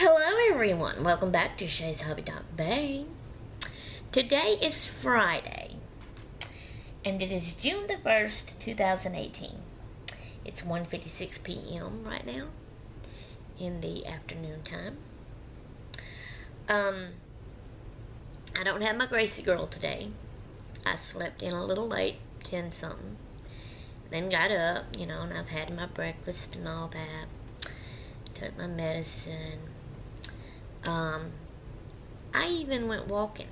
Hello everyone, welcome back to Shay's Hobby Talk Bay. Today is Friday, and it is June the 1st, 2018. It's 1:56 p.m. right now, in the afternoon time. I don't have my Gracie girl today. I slept in a little late, 10 something. Then got up, and I've had my breakfast and all that. Took my medicine. I even went walking.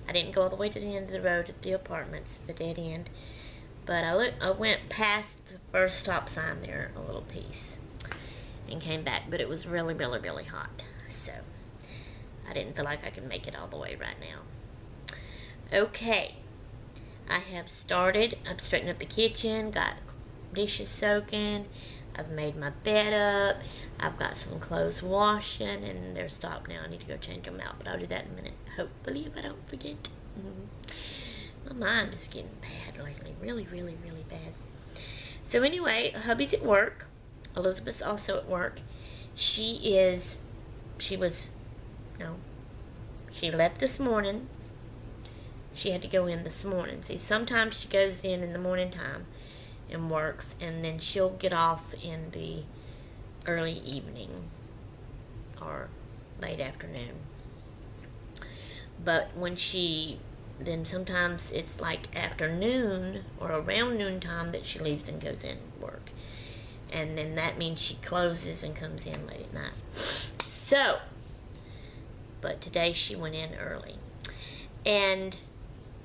I didn't go all the way to the end of the road at the apartments, the dead end. But I went past the first stop sign there a little piece and came back. But it was really, really, really hot. So I didn't feel like I could make it all the way right now. Okay. I've straightened up the kitchen, got dishes soaking. I've made my bed up. I've got some clothes washing, and they're stopped now. I need to go change them out, but I'll do that in a minute. Hopefully, if I don't forget. My mind is getting bad lately. Really, really, really bad. So anyway, hubby's at work. Elizabeth's also at work. She left this morning. She had to go in this morning. See, sometimes she goes in the morning time and works, and then she'll get off in the early evening or late afternoon. But then sometimes it's like afternoon or around noontime that she leaves and goes in work. And then that means she closes and comes in late at night. So, but today she went in early. And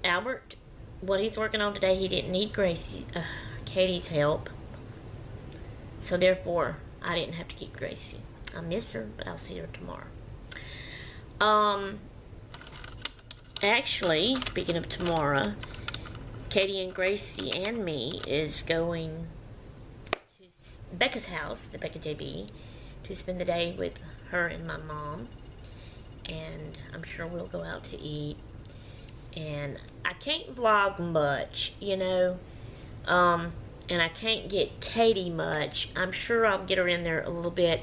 Albert, what he's working on today, he didn't need Katie's help. So therefore, I didn't have to keep Gracie. I miss her, but I'll see her tomorrow. Actually, speaking of tomorrow, Katie and Gracie and me is going to Becca's house, the Becca JB, to spend the day with her and my mom. And I'm sure we'll go out to eat. And I can't vlog much, and I can't get Katie much. I'm sure I'll get her in there a little bit.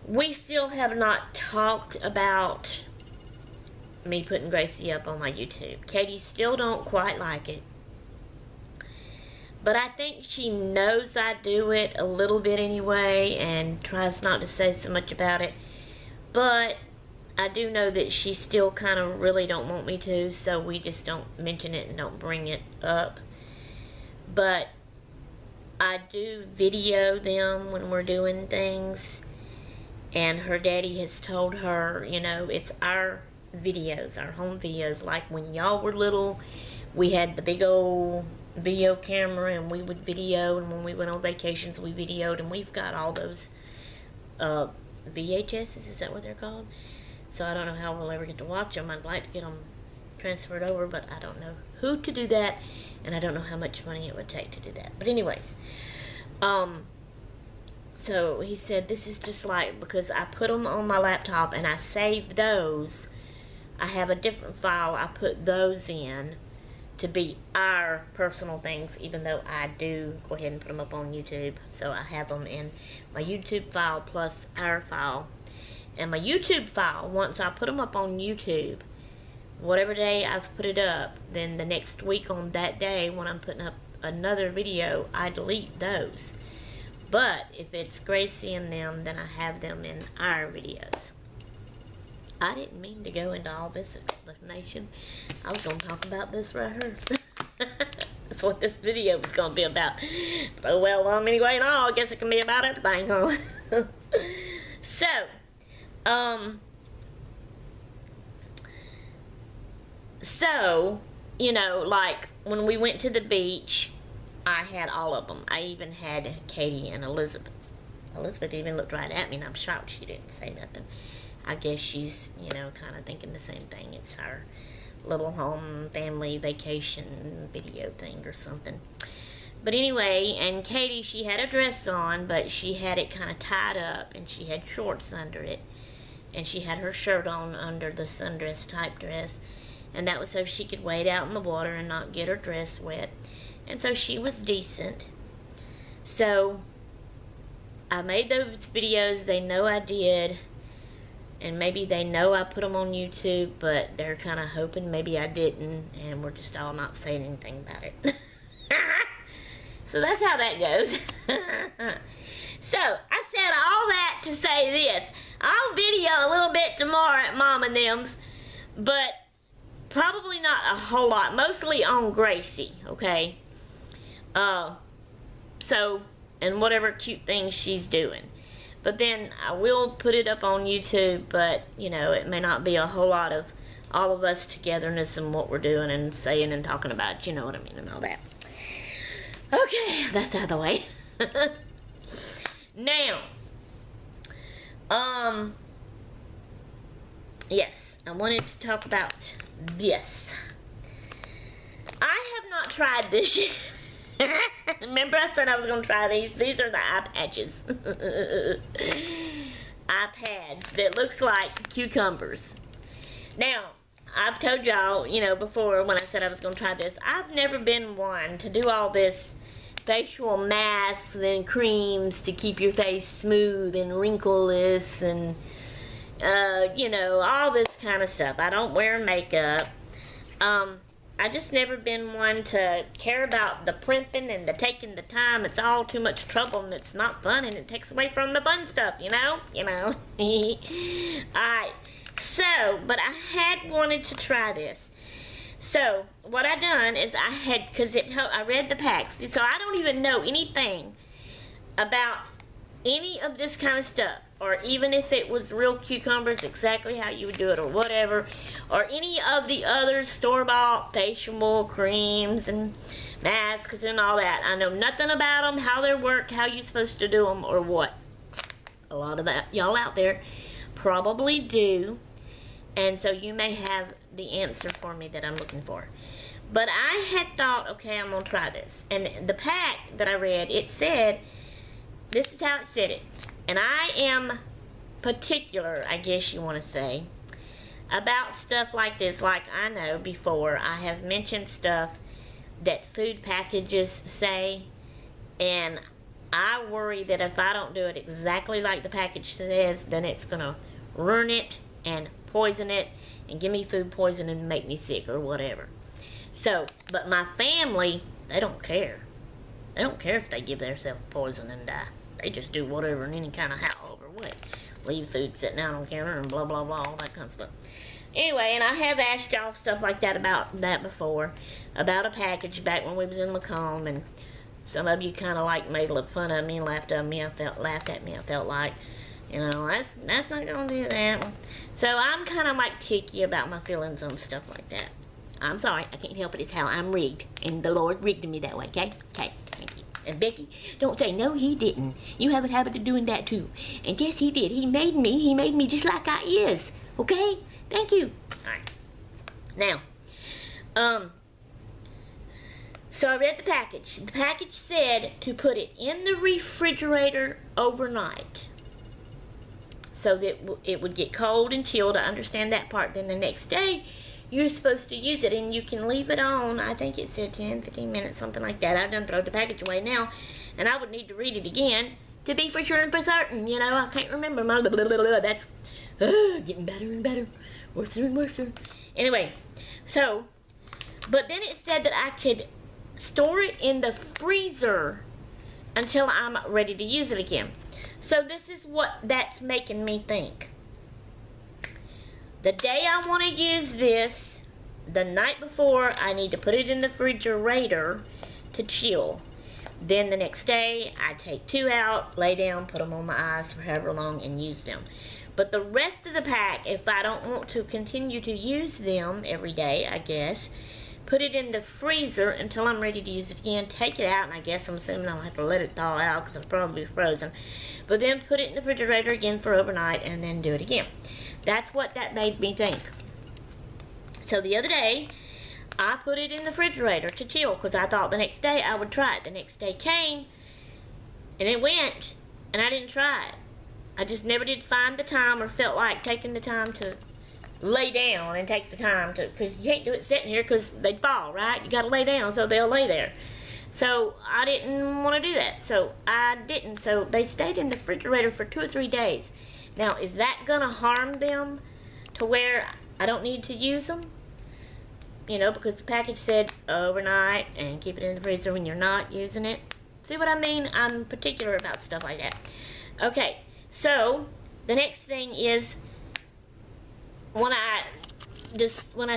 We still have not talked about me putting Gracie up on my YouTube. Katie still don't quite like it. But I think she knows I do it a little bit anyway and tries not to say so much about it. But I do know that she still kind of really don't want me to, so we just don't mention it and don't bring it up. But I do video them when we're doing things, and her daddy has told her, it's our videos, our home videos. Like when y'all were little, we had the big old video camera and we would video, and when we went on vacations we videoed, and we've got all those VHSs, is that what they're called? So I don't know how we'll ever get to watch them. I'd like to get them transferred over, but I don't know who to do that, and I don't know how much money it would take to do that. But anyways, so he said this is just like, because I put them on my laptop and I saved those, I have a different file I put those in to be our personal things, even though I do go ahead and put them up on YouTube. So I have them in my YouTube file plus our file. And my YouTube file, once I put them up on YouTube, whatever day I've put it up, then the next week on that day when I'm putting up another video, I delete those. But if it's Gracie and them, then I have them in our videos. I didn't mean to go into all this explanation. I was going to talk about this right here. That's what this video was going to be about. But well, anyway, I guess it can be about everything, huh? So, like when we went to the beach, I had all of them. I even had Katie and Elizabeth. Elizabeth even looked right at me, and I'm shocked she didn't say nothing. I guess she's, kind of thinking the same thing. It's our little home family vacation video thing or something. But anyway, and Katie, she had a dress on, but she had it kind of tied up, and she had shorts under it. And she had her shirt on under the sundress type dress. And that was so she could wade out in the water and not get her dress wet. And so she was decent. So I made those videos. They know I did. And maybe they know I put them on YouTube, but they're kind of hoping maybe I didn't, and we're just all not saying anything about it. So that's how that goes. So, I said all that to say this. I'll video a little bit tomorrow at Mom and Them's, but probably not a whole lot. Mostly on Gracie, okay? So, and whatever cute things she's doing. But then I will put it up on YouTube, but, you know, it may not be a whole lot of all of us togetherness and what we're doing and saying and talking about, you know what I mean, and all that. Okay, that's out of the way. Now, yes, I wanted to talk about this. I have not tried this yet. Remember I said I was going to try these? These are the eye patches. Eye pads that looks like cucumbers. Now, I've told y'all, you know, before when I said I was going to try this, I've never been one to do all this facial masks and creams to keep your face smooth and wrinkleless and, you know, all this kind of stuff. I don't wear makeup. I just never been one to care about the primping and the taking the time. It's all too much trouble and it's not fun and it takes away from the fun stuff, you know? You know. Alright. So, but I had wanted to try this. So, what I done is I had, I read the packs. So I don't even know anything about any of this kind of stuff. Or even if it was real cucumbers, exactly how you would do it or whatever. Or any of the other store-bought facial creams and masks and all that. I know nothing about them, how they work, how you're supposed to do them, or what. A lot of that y'all out there probably do. And so you may have the answer for me that I'm looking for. But I had thought, okay, I'm going to try this. And the pack that I read, it said, this is how it said it. And I am particular, I guess you want to say, about stuff like this. Like I know before, I have mentioned stuff that food packages say, and I worry that if I don't do it exactly like the package says, then it's going to ruin it and poison it and give me food poisoning and make me sick or whatever. So, but my family, they don't care. They don't care if they give themselves poison and die. They just do whatever in any kind of however way. Leave food sitting out on the counter and blah, blah, blah, all that kind of stuff. Anyway, and I have asked y'all stuff like that about that before. About a package back when we was in Macomb, and some of you kind of like made fun of me and laughed at me. I felt like, you know, that's not going to do that. So I'm kind of like ticky about my feelings on stuff like that. I'm sorry, I can't help it. It's how I'm rigged. And the Lord rigged me that way, okay? Okay, thank you. And Becky, don't say, no, he didn't. You have a habit of doing that too. And yes, he did. He made me just like I is. Okay? Thank you. Alright. Now, so I read the package. The package said to put it in the refrigerator overnight, so that it would get cold and chilled. I understand that part. Then the next day, you're supposed to use it, and you can leave it on. I think it said 10, 15 minutes, something like that. I done throw the package away now, and I would need to read it again to be for sure and for certain. You know, I can't remember. My blah, blah, blah, blah. That's getting better and better, worse and worse. Anyway, so, but then it said that I could store it in the freezer until I'm ready to use it again. So this is what that's making me think. The day I want to use this, the night before, I need to put it in the refrigerator to chill. Then the next day, I take 2 out, lay down, put them on my eyes for however long, and use them. But the rest of the pack, if I don't want to continue to use them every day, I guess, put it in the freezer until I'm ready to use it again, take it out, and I guess I'm assuming I'll have to let it thaw out because it's probably frozen. But then put it in the refrigerator again for overnight and then do it again. That's what that made me think. So the other day, I put it in the refrigerator to chill because I thought the next day I would try it. The next day came, and it went, and I didn't try it. I just never did find the time or felt like taking the time to lay down and take the time to, because you can't do it sitting here because they'd fall, right? You got to lay down so they'll lay there. So I didn't want to do that. So I didn't. So they stayed in the refrigerator for 2 or 3 days. Now, is that going to harm them to where I don't need to use them? You know, because the package said overnight and keep it in the freezer when you're not using it. See what I mean? I'm particular about stuff like that. Okay, so the next thing is when I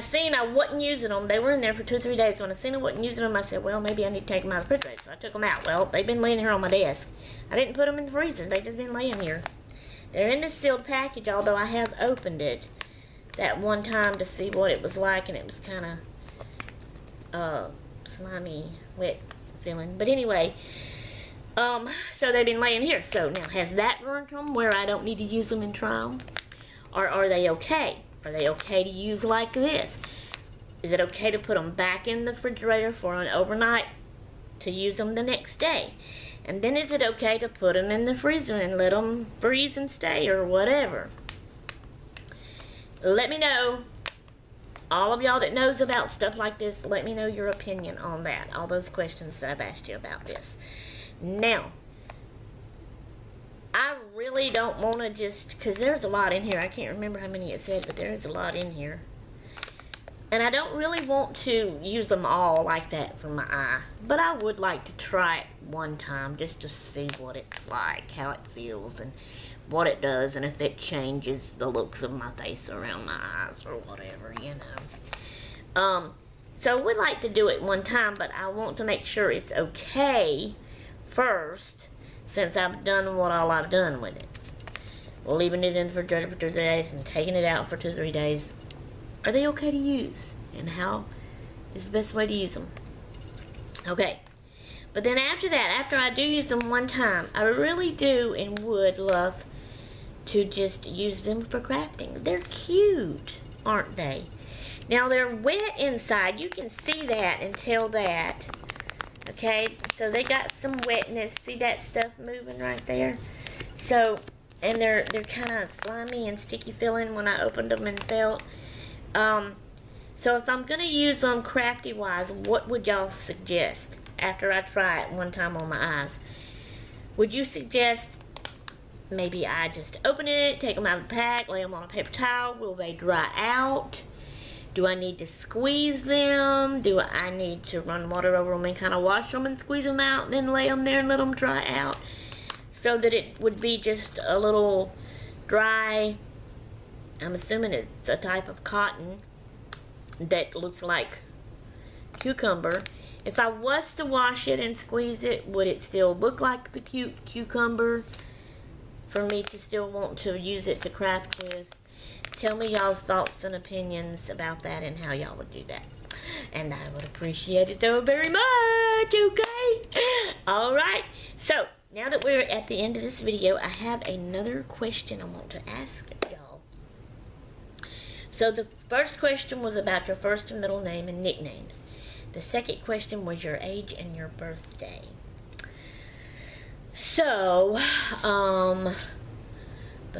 seen I wasn't using them, they were in there for 2 or 3 days. When I seen I wasn't using them, I said, well, maybe I need to take them out of the refrigerator. So I took them out. Well, they've been laying here on my desk. I didn't put them in the freezer. They've just been laying here. They're in the sealed package, although I have opened it that one time to see what it was like, and it was kind of slimy, wet feeling. But anyway, so they've been laying here. So now, has that ruined them where I don't need to use them in trial? Or are they okay? Are they okay to use like this? Is it okay to put them back in the refrigerator for an overnight to use them the next day? And then is it okay to put them in the freezer and let them freeze and stay or whatever? Let me know. All of y'all that knows about stuff like this, let me know your opinion on that. All those questions that I've asked you about this. Now, I really don't want to just, because there's a lot in here. I can't remember how many it said, but there is a lot in here. And I don't really want to use them all like that for my eye. But I would like to try it one time just to see what it's like, how it feels, and what it does, and if it changes the looks of my face around my eyes or whatever, you know. So I would like to do it one time, but I want to make sure it's okay first, since I've done what all I've done with it. Well, leaving it in the refrigerator for 2 or 3 days and taking it out for 2 or 3 days. Are they okay to use? And how is the best way to use them? Okay. But then after that, after I do use them one time, I really do and would love to just use them for crafting. They're cute, aren't they? Now, they're wet inside. You can see that and tell that. Okay, so they got some wetness. See that stuff moving right there? So, and they're kind of slimy and sticky feeling when I opened them and felt. So if I'm going to use them crafty-wise, what would y'all suggest after I try it one time on my eyes? Would you suggest maybe I just open it, take them out of the pack, lay them on a paper towel? Will they dry out? Do I need to squeeze them? Do I need to run water over them and kind of wash them and squeeze them out and then lay them there and let them dry out? So that it would be just a little dry. I'm assuming it's a type of cotton that looks like cucumber. If I was to wash it and squeeze it, would it still look like the cute cucumber for me to still want to use it to craft with? Tell me y'all's thoughts and opinions about that and how y'all would do that. And I would appreciate it so very much, okay? Alright, so now that we're at the end of this video, I have another question I want to ask y'all. So the first question was about your first and middle name and nicknames. The second question was your age and your birthday. So, the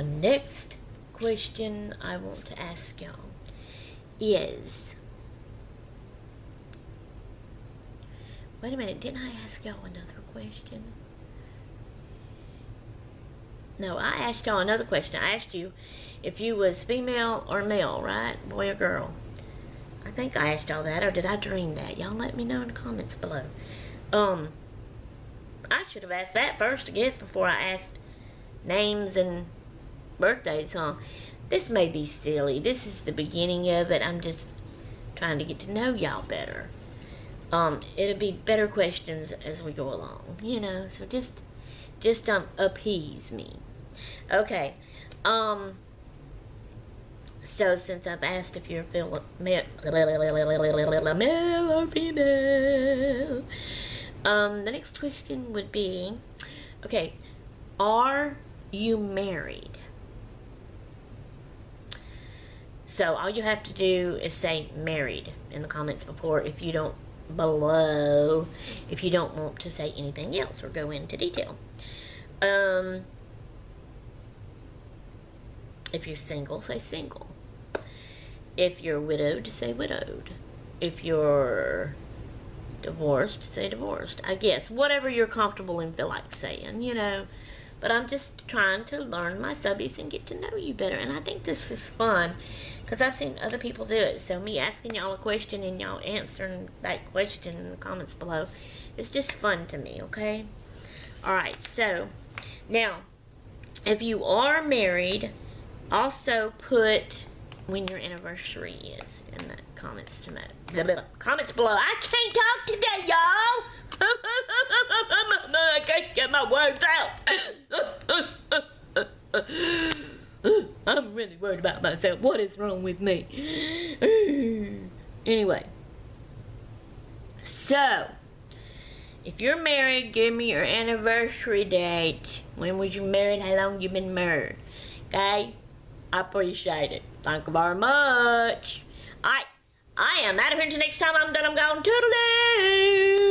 next question I want to ask y'all is, wait a minute, didn't I ask y'all another question? No, I asked y'all another question. I asked you if you was female or male, right? Boy or girl. I think I asked y'all that, or did I dream that? Y'all let me know in the comments below. I should have asked that first, I guess, before I asked names and birthdays, huh? This may be silly. This is the beginning of it. I'm just trying to get to know y'all better. It'll be better questions as we go along, you know, so just appease me. Okay, so since I've asked if you're male or female, the next question would be, okay, are you married? So all you have to do is say married in the comments if you don't want to say anything else or go into detail. If you're single, say single. If you're widowed, say widowed. If you're divorced, say divorced. I guess whatever you're comfortable and feel like saying, you know. But I'm just trying to learn my subbies and get to know you better. And I think this is fun because I've seen other people do it. So me asking y'all a question and y'all answering that question in the comments below, it's just fun to me, okay? Alright, so now, if you are married, also put when your anniversary is in the comments to comments below. I can't talk today, y'all. I can't get my words out. I'm really worried about myself. What is wrong with me? Anyway, so if you're married, give me your anniversary date. When was you married? How long you been married? Okay? I appreciate it. Thank you very much. Alright, I am out of here until next time. I'm done. I'm gone. Toodaloo!